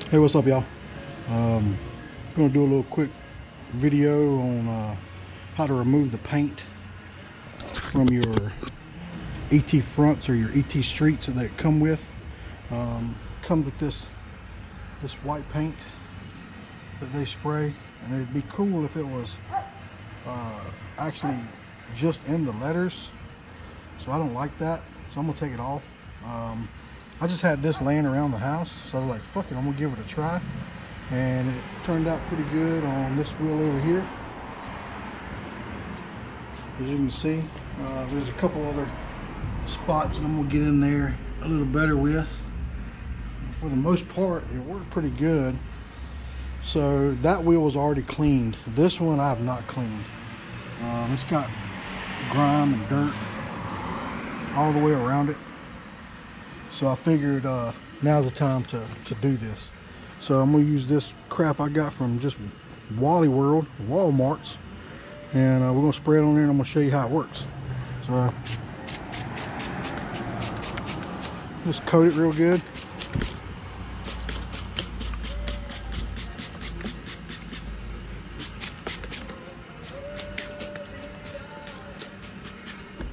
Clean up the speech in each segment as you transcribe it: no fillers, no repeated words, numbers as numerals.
Hey, what's up, y'all? Gonna do a little quick video on how to remove the paint from your ET fronts or your ET streets that it come with. Comes with this white paint that they spray, and it'd be cool if it was actually just in the letters. So I don't like that, so I'm gonna take it off. I just had this laying around the house, so I was like, fuck it, I'm gonna give it a try. And it turned out pretty good on this wheel over here. As you can see, there's a couple other spots that I'm gonna get in there a little better with. For the most part, it worked pretty good. So that wheel was already cleaned. This one I have not cleaned. It's got grime and dirt all the way around it. So I figured now's the time to do this. So I'm gonna use this crap I got from just Wally World, Walmart's, and we're gonna spray it on there, and I'm gonna show you how it works. So just coat it real good.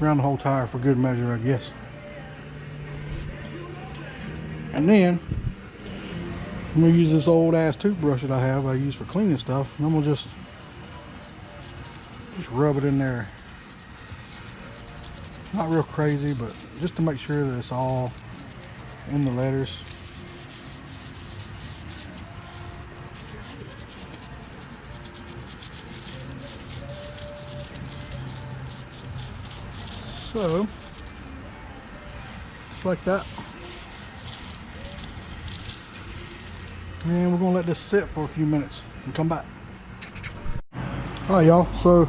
Around the whole tire for good measure, I guess. And then I'm gonna use this old ass toothbrush that I use for cleaning stuff, and I'm gonna just rub it in there. Not real crazy, but just to make sure that it's all in the letters. So, just like that. And we're gonna let this sit for a few minutes and come back. All right, y'all, so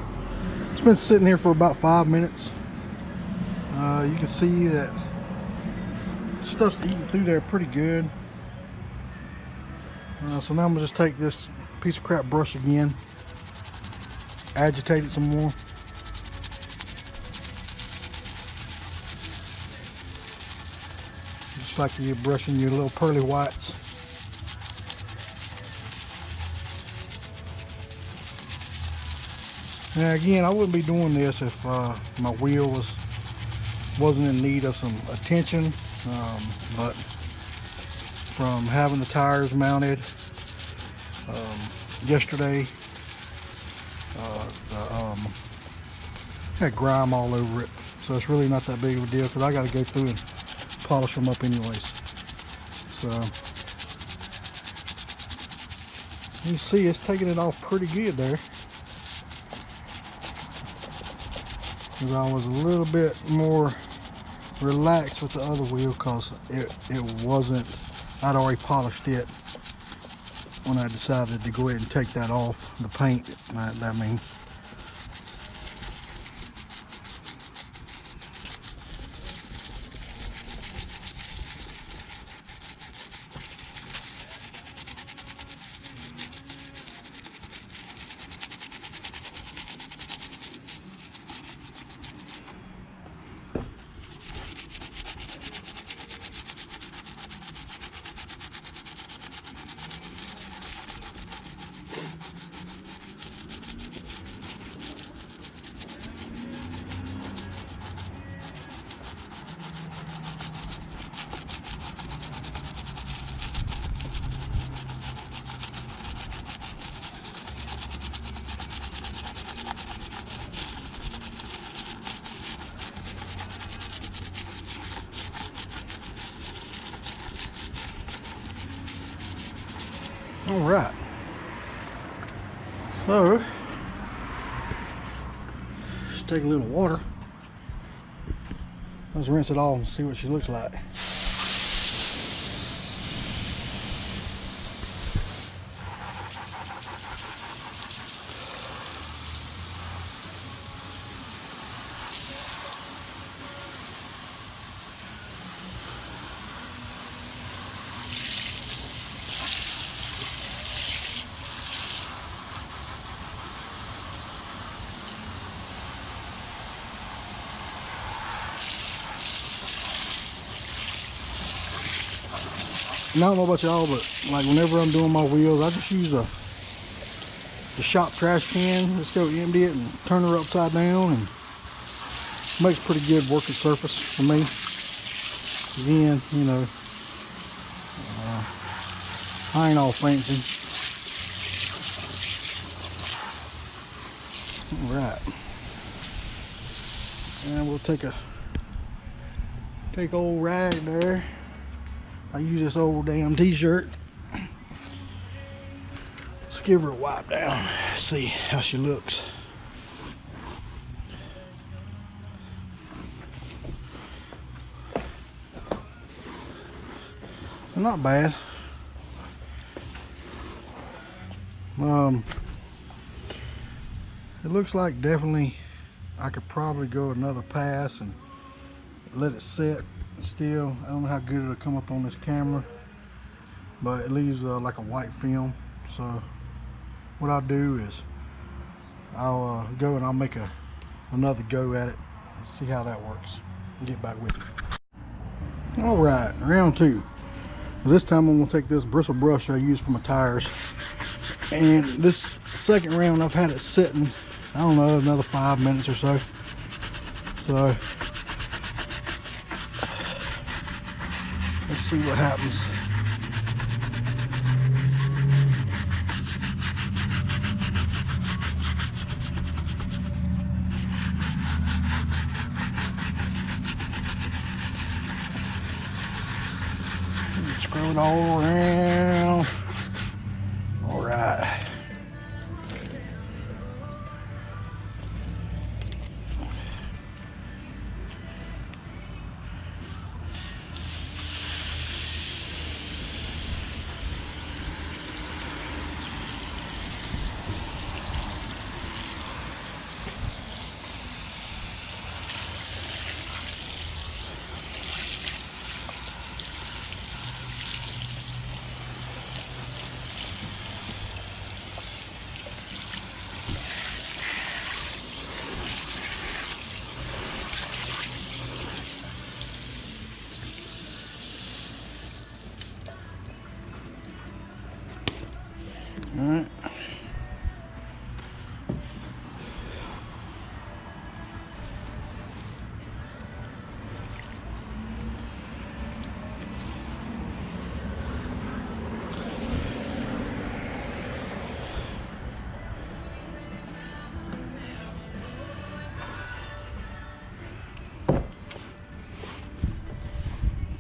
it's been sitting here for about 5 minutes. You can see that stuff's eating through there pretty good. So now I'm gonna just take this piece of crap brush again, agitate it some more. Just like you're brushing your little pearly whites. Now again, I wouldn't be doing this if my wheel wasn't in need of some attention, but from having the tires mounted yesterday, had grime all over it, so it's really not that big of a deal because I got to go through and polish them up anyways. So you see, it's taking it off pretty good there. I was a little bit more relaxed with the other wheel because it wasn't, I'd already polished it when I decided to go ahead and take that off, the paint, that means. All right, so just take a little water. Let's rinse it off and see what she looks like. And I don't know about y'all, but like whenever I'm doing my wheels, I just use the shop trash can. Just go empty it and turn her upside down, and makes pretty good working surface for me. Again, you know, I ain't all fancy. All right, and we'll take old rag there. I use this old damn t-shirt. Let's give her a wipe down. See how she looks. Not bad. It looks like definitely I could probably go another pass and let it set still. I don't know how good it'll come up on this camera, but it leaves like a white film. So what I'll do is I'll go and I'll make another go at it and see how that works and get back with you. All right, round two. This time I'm gonna take this bristle brush I used for my tires, and this second round I've had it sitting, I don't know, another 5 minutes or so. So let's see what happens. Screw it all around. All right. All right.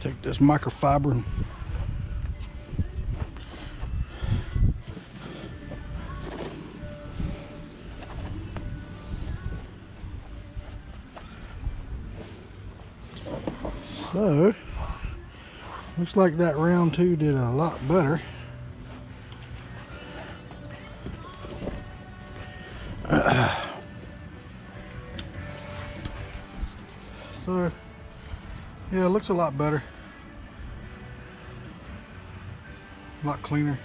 Take this microfiber and so, looks like that round two did a lot better. So, yeah, it looks a lot better. A lot cleaner.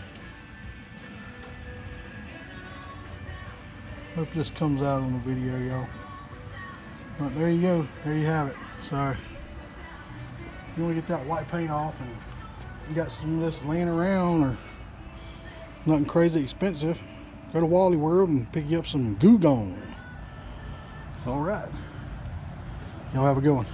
Hope this comes out on the video, y'all. But there you go. There you have it. So, if you want to get that white paint off and you got some of this laying around or nothing crazy expensive, go to Wally World and pick you up some Goo Gone. All right. Y'all have a good one.